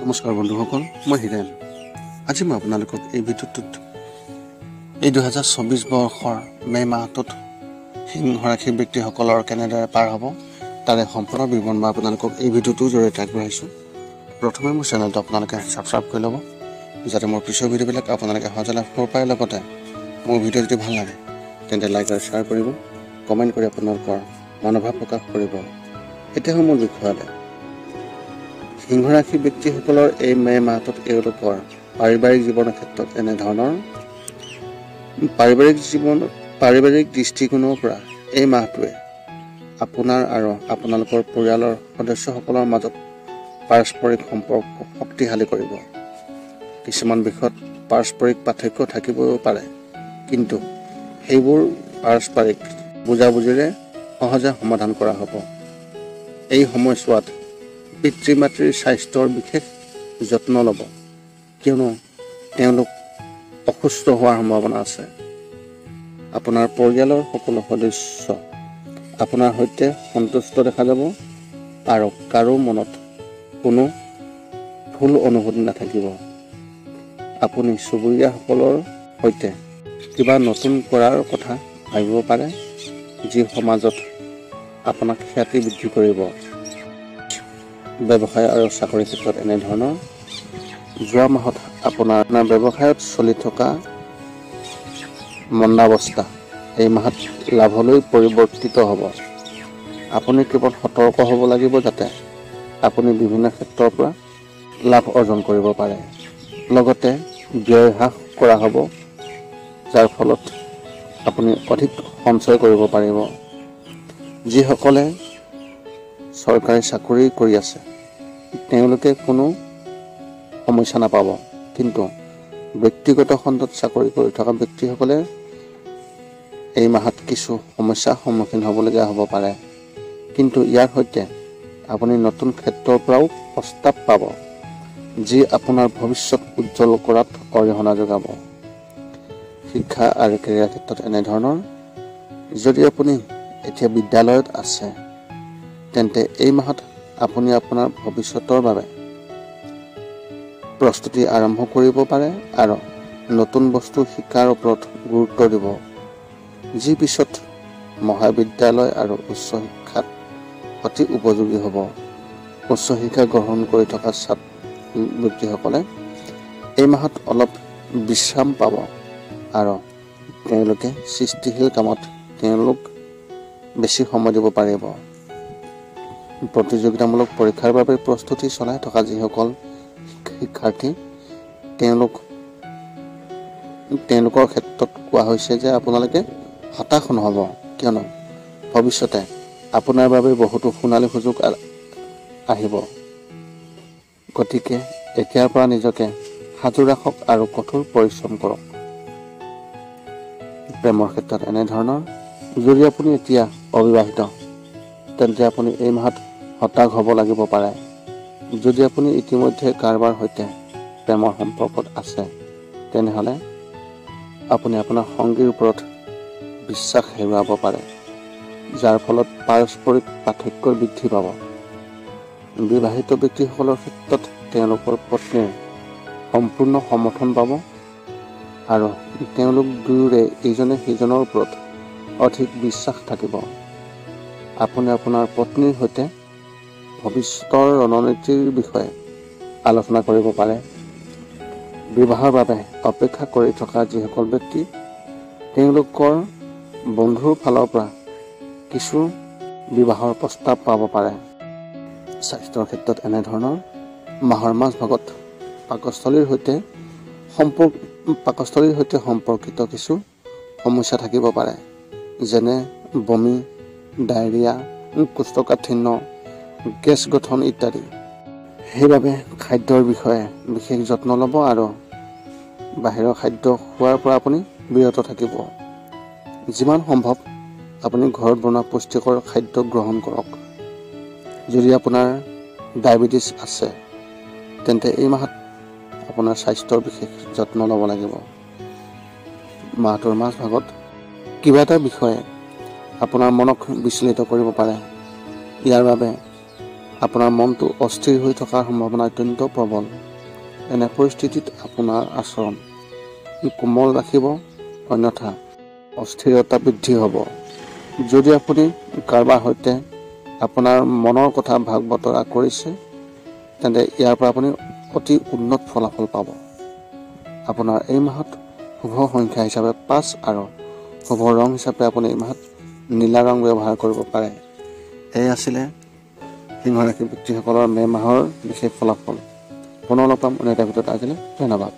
নমস্কাৰ বন্ধুসকল, মই হিৰেণ। আজি মই আপোনালোকক এই ভিডিঅ'টোত এই 2024 বৰ্ষৰ মে মাহটোত সিংহ ৰাশি ব্যক্তিসকলৰ কেনেদৰে পাৰ হ'ব তাৰে সম্পূৰ্ণ বিৱৰণ মই আপোনালোকক এই ভিডিঅ'টোৰ জৰিয়তে আগবঢ়াইছোঁ। প্ৰথমে মোৰ চেনেলটো আপোনালোকে ছাবস্ক্ৰাইব কৰি ল'ব, যাতে মোৰ পিছৰ ভিডিঅ'বিলাক আপোনালোকে সহজে লাভ কৰিব পাৰে। লগতে মোৰ ভিডিঅ' যদি ভাল লাগে তেন্তে লাইক আৰু শ্বেয়াৰ কৰিব, কমেণ্ট কৰি আপোনালোকৰ মনোভাৱ প্ৰকাশ কৰিব। এতিয়া মোৰ বিষয়লৈ। সিংহ ৰাশি ব্যক্তিসকলৰ এই মে মাহটোত এওঁলোকৰ পাৰিবাৰিক জীৱনৰ ক্ষেত্ৰত এনেধৰণৰ পাৰিবাৰিক দৃষ্টিকোণৰ পৰা এই মাহটোৱে আপোনাৰ আৰু আপোনালোকৰ পৰিয়ালৰ সদস্যসকলৰ মাজত পাৰস্পৰিক সম্পৰ্ক শক্তিশালী কৰিব। কিছুমান বিষয়ত পাৰস্পৰিক পাৰ্থক্য থাকিবও পাৰে, কিন্তু সেইবোৰ পাৰস্পৰিক বুজাবুজিৰে সহজে সমাধান কৰা হ'ব। এই সময়ছোৱাত পিতৃ মাতৃৰ স্বাস্থ্যৰ বিশেষ যত্ন ল'ব, কিয়নো তেওঁলোক অসুস্থ হোৱাৰ সম্ভাৱনা আছে। আপোনাৰ পৰিয়ালৰ সকলো সদস্য আপোনাৰ সৈতে সন্তুষ্ট দেখা যাব আৰু কাৰো মনত কোনো ভুল অনুভূতি নাথাকিব। আপুনি চুবুৰীয়াসকলৰ সৈতে কিবা নতুন কৰাৰ কথা ভাবিব পাৰে, যি সমাজত আপোনাক খ্যাতি বৃদ্ধি কৰিব। ব্যৱসায় আৰু চাকৰিৰ ক্ষেত্ৰত এনেধৰণৰ যোৱা মাহত আপোনাৰ ব্যৱসায়ত চলি থকা মন্দাৱস্থা এই মাহত লাভলৈ পৰিৱৰ্তিত হ'ব। আপুনি কেৱল সতৰ্ক হ'ব লাগিব, যাতে আপুনি বিভিন্ন ক্ষেত্ৰৰ পৰা লাভ অৰ্জন কৰিব পাৰে। লগতে ব্যয় হ্ৰাস কৰা হ'ব, যাৰ ফলত আপুনি অধিক সঞ্চয় কৰিব পাৰিব। যিসকলে চৰকাৰী চাকৰি কৰি আছে তেওঁলোকে কোনো সমস্যা নাপাব, কিন্তু ব্যক্তিগত খণ্ডত চাকৰি কৰি থকা ব্যক্তিসকলে এই মাহত কিছু সমস্যাৰ সন্মুখীন হ'বলগীয়া হ'ব পাৰে। কিন্তু ইয়াৰ সৈতে আপুনি নতুন ক্ষেত্ৰৰ পৰাও প্ৰস্তাৱ পাব, যি আপোনাৰ ভৱিষ্যত উজ্জ্বল কৰাত অৰিহণা যোগাব। শিক্ষা আৰু কেৰিয়াৰ ক্ষেত্ৰত এনেধৰণৰ যদি আপুনি এতিয়া বিদ্যালয়ত আছে তেন্তে এই মাহত আপুনি আপোনাৰ ভৱিষ্যতৰ বাবে প্ৰস্তুতি আৰম্ভ কৰিব পাৰে আৰু নতুন বস্তু শিকাৰ ওপৰত গুৰুত্ব দিব, যি পিছত মহাবিদ্যালয় আৰু উচ্চ শিক্ষাত অতি উপযোগী হ'ব। উচ্চ শিক্ষা গ্ৰহণ কৰি থকা ব্যক্তিসকলে এই মাহত অলপ বিশ্ৰাম পাব আৰু তেওঁলোকে সৃষ্টিশীল কামত বেছি সময় দিব পাৰিব। প্ৰতিযোগিতামূলক পৰীক্ষাৰ বাবে প্ৰস্তুতি চলাই থকা যিসকল শিক্ষাৰ্থী তেওঁলোকৰ ক্ষেত্ৰত কোৱা হৈছে যে আপোনালোকে হতাশ নহ'ব, কিয়নো ভৱিষ্যতে আপোনাৰ বাবে বহুতো সোণালী সুযোগ আহিব। গতিকে এতিয়াৰ পৰা নিজকে সাজু ৰাখক আৰু কঠোৰ পৰিশ্ৰম কৰক। প্ৰেমৰ ক্ষেত্ৰত এনেধৰণৰ যদি আপুনি এতিয়া অবিবাহিত তেন্তে আপুনি এই মাহত হতাশ হ'ব লাগিব পাৰে। যদি আপুনি ইতিমধ্যে কাৰোবাৰ সৈতে প্ৰেমৰ সম্পৰ্কত আছে তেনেহ'লে আপুনি আপোনাৰ সংগীৰ ওপৰত বিশ্বাস হেৰুৱাব পাৰে, যাৰ ফলত পাৰস্পৰিক পাৰ্থক্য বৃদ্ধি পাব। বিবাহিত ব্যক্তিসকলৰ ক্ষেত্ৰত তেওঁলোকৰ পত্নীৰ সম্পূৰ্ণ সমৰ্থন পাব আৰু তেওঁলোক দুয়োৰে ইজনে সিজনৰ ওপৰত অধিক বিশ্বাস থাকিব। আপুনি আপোনাৰ পত্নীৰ সৈতে ভৱিষ্যতৰ ৰণনীতিৰ বিষয়ে আলোচনা কৰিব পাৰে। বিবাহৰ বাবে অপেক্ষা কৰি থকা যিসকল ব্যক্তি তেওঁলোকৰ বন্ধুৰ ফালৰ পৰা কিছু বিবাহৰ প্ৰস্তাৱ পাব পাৰে। স্বাস্থ্যৰ ক্ষেত্ৰত এনেধৰণৰ মাহৰ মাজভাগত পাকস্থলীৰ সৈতে সম্পৰ্কিত কিছু সমস্যা থাকিব পাৰে, যেনে বমি, ডায়েৰিয়া, কোষ্ঠকাঠিন্য, গেছ গঠন ইত্যাদি। সেইবাবে খাদ্যৰ বিষয়ে বিশেষ যত্ন ল'ব আৰু বাহিৰৰ খাদ্য খোৱাৰ পৰা আপুনি বিৰত থাকিব। যিমান সম্ভৱ আপুনি ঘৰত বনোৱা পুষ্টিকৰ খাদ্য গ্ৰহণ কৰক। যদি আপোনাৰ ডায়েবেটিছ আছে তেন্তে এই মাহত আপোনাৰ স্বাস্থ্যৰ বিশেষ যত্ন ল'ব লাগিব। মাহটোৰ মাজভাগত কিবা এটা বিষয়ে আপোনাৰ মনক বিচলিত কৰিব পাৰে। ইয়াৰ বাবে আপোনাৰ মনটো অস্থিৰ হৈ থকাৰ সম্ভাৱনা অত্যন্ত প্ৰবল। এনে পৰিস্থিতিত আপোনাৰ আচৰণ কোমল ৰাখিব, অন্যথা অস্থিৰতা বৃদ্ধি হ'ব। যদি আপুনি কাৰোবাৰ সৈতে আপোনাৰ মনৰ কথা ভাগ বতৰা কৰিছে, তেন্তে ইয়াৰ পৰা আপুনি অতি উন্নত ফলাফল পাব। আপোনাৰ এই মাহত শুভ সংখ্যা হিচাপে 5 আৰু শুভ ৰং হিচাপে আপুনি এই মাহত নীলা ৰং ব্যৱহাৰ কৰিব পাৰে। এই আছিলে সিংহ ৰাশি ব্যক্তিসকলৰ মে' মাহৰ বিশেষ ফলাফল। পুনৰ লগ পাম অন্য এটা ভিডিঅ'ত। আজিলৈ ধন্যবাদ।